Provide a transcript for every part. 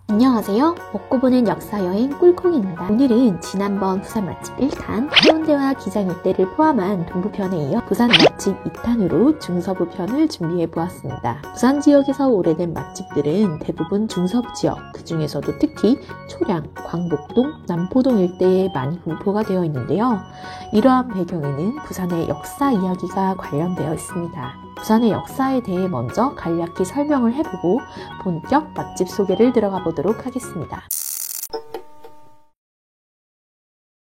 안녕하세요. 먹고 보는 역사여행 꿀콩입니다. 오늘은 지난번 부산 맛집 1탄 해운대와 기장 일대를 포함한 동부편에 이어 부산 맛집 2탄으로 중서부 편을 준비해보았습니다. 부산 지역에서 오래된 맛집들은 대부분 중서부 지역, 그 중에서도 특히 초량, 광복동, 남포동 일대에 많이 분포가 되어 있는데요. 이러한 배경에는 부산의 역사 이야기가 관련되어 있습니다. 부산의 역사에 대해 먼저 간략히 설명을 해보고 본격 맛집 소개를 들어가 보도록 하겠습니다.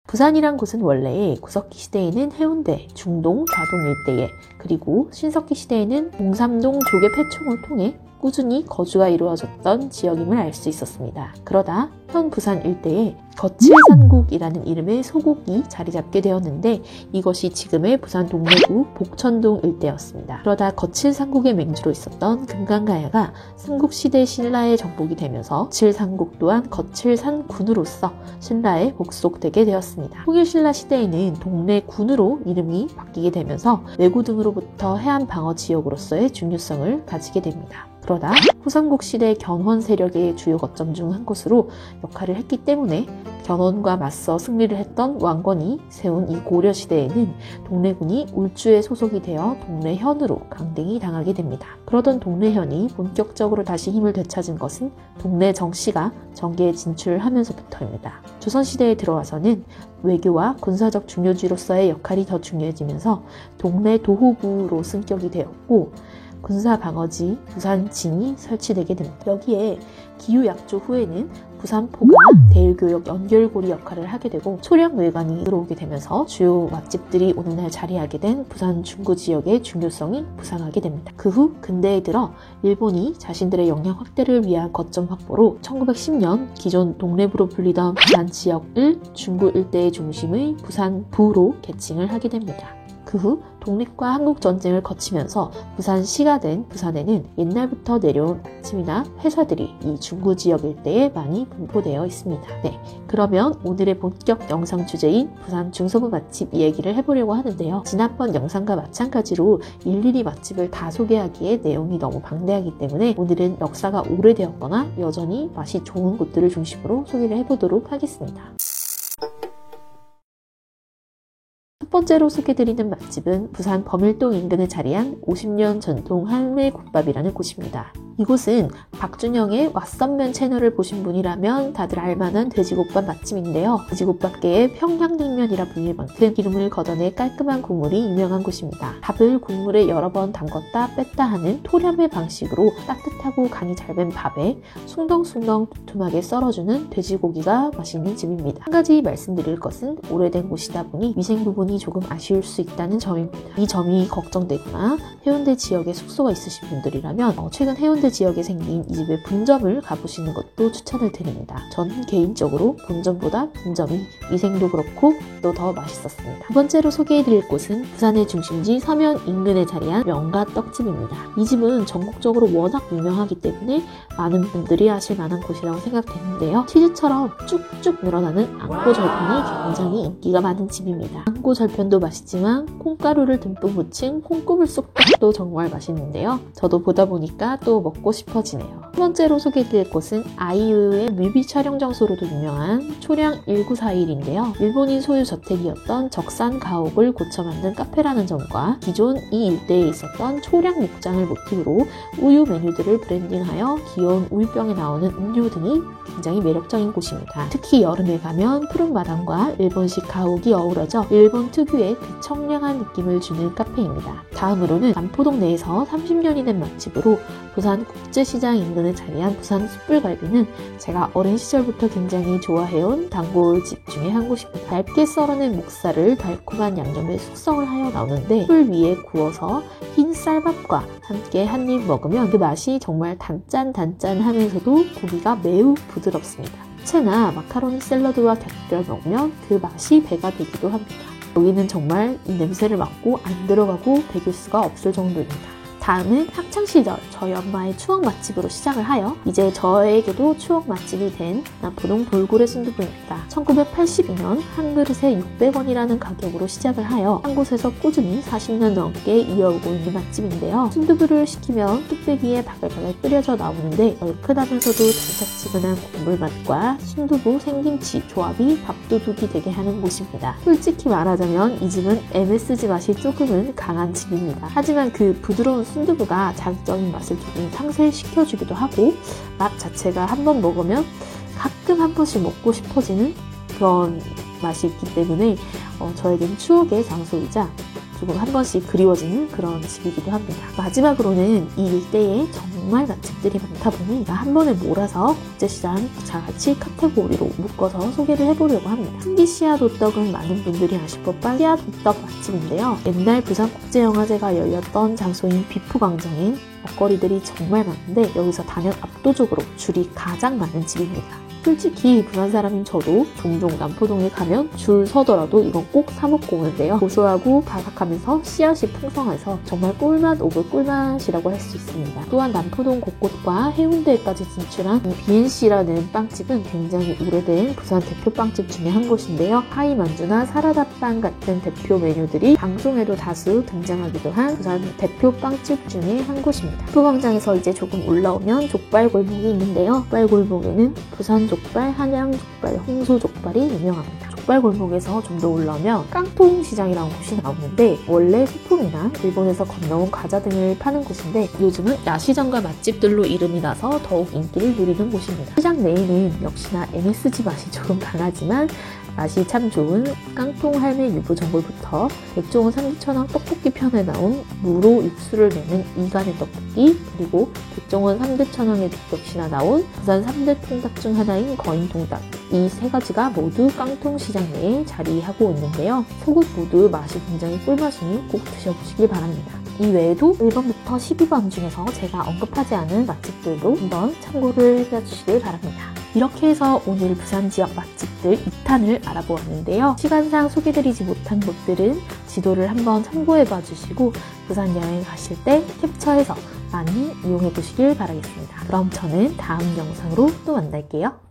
부산이란 곳은 원래 구석기 시대에는 해운대, 중동, 좌동 일대에, 그리고 신석기 시대에는 봉삼동 조개 폐총을 통해 꾸준히 거주가 이루어졌던 지역임을 알 수 있었습니다. 그러다 현 부산 일대에 거칠산국이라는 이름의 소국이 자리 잡게 되었는데 이것이 지금의 부산 동래구 복천동 일대였습니다. 그러다 거칠산국의 맹주로 있었던 금강가야가 삼국시대 신라의 정복이 되면서 거칠산국 또한 거칠산군으로서 신라에 복속되게 되었습니다. 통일신라 시대에는 동래군으로 이름이 바뀌게 되면서 왜구 등으로부터 해안 방어 지역으로서의 중요성을 가지게 됩니다. 그러다 후삼국 시대 견훤 세력의 주요 거점 중 한 곳으로 역할을 했기 때문에 견훤과 맞서 승리를 했던 왕건이 세운 이 고려 시대에는 동래군이 울주에 소속이 되어 동래현으로 강등이 당하게 됩니다. 그러던 동래현이 본격적으로 다시 힘을 되찾은 것은 동래정씨가 정계에 진출하면서부터입니다. 조선시대에 들어와서는 외교와 군사적 중요지로서의 역할이 더 중요해지면서 동래도호부로 승격이 되었고 군사방어지 부산진이 설치되게 됩니다. 여기에 기후약조 후에는 부산포가 대일교역 연결고리 역할을 하게 되고 초량외관이 들어오게 되면서 주요 맛집들이 오늘날 자리하게 된 부산 중구 지역의 중요성이 부상하게 됩니다. 그 후 근대에 들어 일본이 자신들의 영향 확대를 위한 거점 확보로 1910년 기존 동래부로 불리던 부산 지역을 중구 일대의 중심의 부산부로 개칭을 하게 됩니다. 그 후 독립과 한국전쟁을 거치면서 부산시가 된 부산에는 옛날부터 내려온 맛집이나 회사들이 이 중구 지역 일대에 많이 분포되어 있습니다. 네, 그러면 오늘의 본격 영상 주제인 부산 중서부 맛집 이야기를 해보려고 하는데요. 지난번 영상과 마찬가지로 일일이 맛집을 다 소개하기에 내용이 너무 방대하기 때문에 오늘은 역사가 오래되었거나 여전히 맛이 좋은 곳들을 중심으로 소개를 해보도록 하겠습니다. 첫 번째로 소개드리는 맛집은 부산 범일동 인근에 자리한 50년 전통 할매국밥이라는 곳입니다. 이곳은 박준영의 왓썸면 채널을 보신 분이라면 다들 알만한 돼지국밥 맛집인데요. 돼지국밥계의 평양냉면이라 불릴 만큼 기름을 걷어내 깔끔한 국물이 유명한 곳입니다. 밥을 국물에 여러 번 담궜다 뺐다 하는 토렴의 방식으로 따뜻하고 간이 잘 밴 밥에 숭덩숭덩 두툼하게 썰어주는 돼지고기가 맛있는 집입니다. 한 가지 말씀드릴 것은 오래된 곳이다 보니 위생 부분이 조금 아쉬울 수 있다는 점입니다. 이 점이 걱정되거나 해운대 지역에 숙소가 있으신 분들이라면 최근 해운대 지역에 생긴 이 집의 분점을 가보시는 것도 추천을 드립니다. 전 개인적으로 본점보다 분점이 위생도 그렇고 또 더 맛있었습니다. 두 번째로 소개해드릴 곳은 부산의 중심지 서면 인근에 자리한 명가 떡집입니다. 이 집은 전국적으로 워낙 유명하기 때문에 많은 분들이 아실 만한 곳이라고 생각되는데요. 치즈처럼 쭉쭉 늘어나는 앙꼬절편이 굉장히 인기가 많은 집입니다. 앙꼬절편도 맛있지만 콩가루를 듬뿍 묻힌 콩고물 쑥떡도 정말 맛있는데요. 저도 보다 보니까 또 먹고 싶어지네요. 세 번째로 소개해드릴 곳은 아이유의 뮤비 촬영 장소로도 유명한 초량 1941인데요. 일본인 소유 저택이었던 적산 가옥을 고쳐 만든 카페라는 점과 기존 이 일대에 있었던 초량 목장을 모티브로 우유 메뉴들을 브랜딩하여 귀여운 우유병에 나오는 음료 등이 굉장히 매력적인 곳입니다. 특히 여름에 가면 푸른 마당과 일본식 가옥이 어우러져 일본 특유의 그 청량한 느낌을 주는 카페입니다. 다음으로는 남포동 내에서 30년이 된 맛집으로 부산 국제시장 인근에 자리한 부산 숯불갈비는 제가 어린 시절부터 굉장히 좋아해온 단골집 중에 한 곳입니다. 얇게 썰어낸 목살을 달콤한 양념에 숙성을 하여 나오는데 숯불 위에 구워서 흰 쌀밥과 함께 한 입 먹으면 그 맛이 정말 단짠단짠하면서도 고기가 매우 부드럽습니다. 채나 마카로니 샐러드와 곁들여 먹으면 그 맛이 배가 되기도 합니다. 여기는 정말 이 냄새를 맡고 안 들어가고 배길 수가 없을 정도입니다. 다음은 학창시절 저희 엄마의 추억 맛집으로 시작을 하여 이제 저에게도 추억 맛집이 된 남포동 돌고래 순두부입니다. 1982년 한 그릇에 600원이라는 가격으로 시작을 하여 한 곳에서 꾸준히 40년 넘게 이어오고 있는 맛집인데요. 순두부를 시키면 뚝배기에 바글바글 끓여져 나오는데 얼큰하면서도 달짝지근한 국물 맛과 순두부, 생김치 조합이 밥도둑이 되게 하는 곳입니다. 솔직히 말하자면 이 집은 MSG 맛이 조금은 강한 집입니다. 하지만 그 부드러운 순두부가 자극적인 맛을 조금 상쇄시켜주기도 하고 맛 자체가 한번 먹으면 가끔 한 번씩 먹고 싶어지는 그런 맛이 있기 때문에 저에겐 추억의 장소이자 조금 한 번씩 그리워지는 그런 집이기도 합니다. 마지막으로는 이 일대에 정말 맛집들이 많다 보니 한 번에 몰아서 국제시장 자가치 카테고리로 묶어서 소개를 해보려고 합니다. 승기 씨앗 호떡은 많은 분들이 아실 법한 씨앗 호떡 맛집인데요. 옛날 부산국제영화제가 열렸던 장소인 비프광장엔 먹거리들이 정말 많은데 여기서 단연 압도적으로 줄이 가장 많은 집입니다. 솔직히 부산 사람인 저도 종종 남포동에 가면 줄 서더라도 이건 꼭 사 먹고 오는데요. 고소하고 바삭하면서 씨앗이 풍성해서 정말 꿀맛 오브 꿀맛이라고 할 수 있습니다. 또한 남포동 곳곳과 해운대에까지 진출한 BNC라는 빵집은 굉장히 오래된 부산 대표 빵집 중에 한 곳인데요. 하이만두나 사라다빵 같은 대표 메뉴들이 방송에도 다수 등장하기도 한 부산 대표 빵집 중에 한 곳입니다. 부광장에서 이제 조금 올라오면 족발골목이 있는데요. 족발골목에는 부산 족발, 한양 족발, 홍소 족발이 유명합니다. 족발 골목에서 좀 더 올라오면 깡통 시장이라는 곳이 나오는데 원래 소품이나 일본에서 건너온 과자 등을 파는 곳인데 요즘은 야시장과 맛집들로 이름이 나서 더욱 인기를 누리는 곳입니다. 시장 내에는 역시나 MSG 맛이 조금 강하지만 맛이 참 좋은 깡통 할매 유부전골부터 백종원 삼두천왕 떡볶이 편에 나온 무로 육수를 내는 이간의 떡볶이, 그리고 백종원 삼두천왕에 역시나 나온 부산 3대 통닭 중 하나인 거인통닭, 이 세 가지가 모두 깡통 시장 내에 자리하고 있는데요. 세 곳 모두 맛이 굉장히 꿀맛이니 꼭 드셔보시길 바랍니다. 이 외에도 1번부터 12번 중에서 제가 언급하지 않은 맛집들도 한번 참고를 해주시길 바랍니다. 이렇게 해서 오늘 부산 지역 맛집들 2탄을 알아보았는데요. 시간상 소개드리지 못한 곳들은 지도를 한번 참고해봐 주시고 부산 여행 가실 때 캡처해서 많이 이용해 보시길 바라겠습니다. 그럼 저는 다음 영상으로 또 만날게요.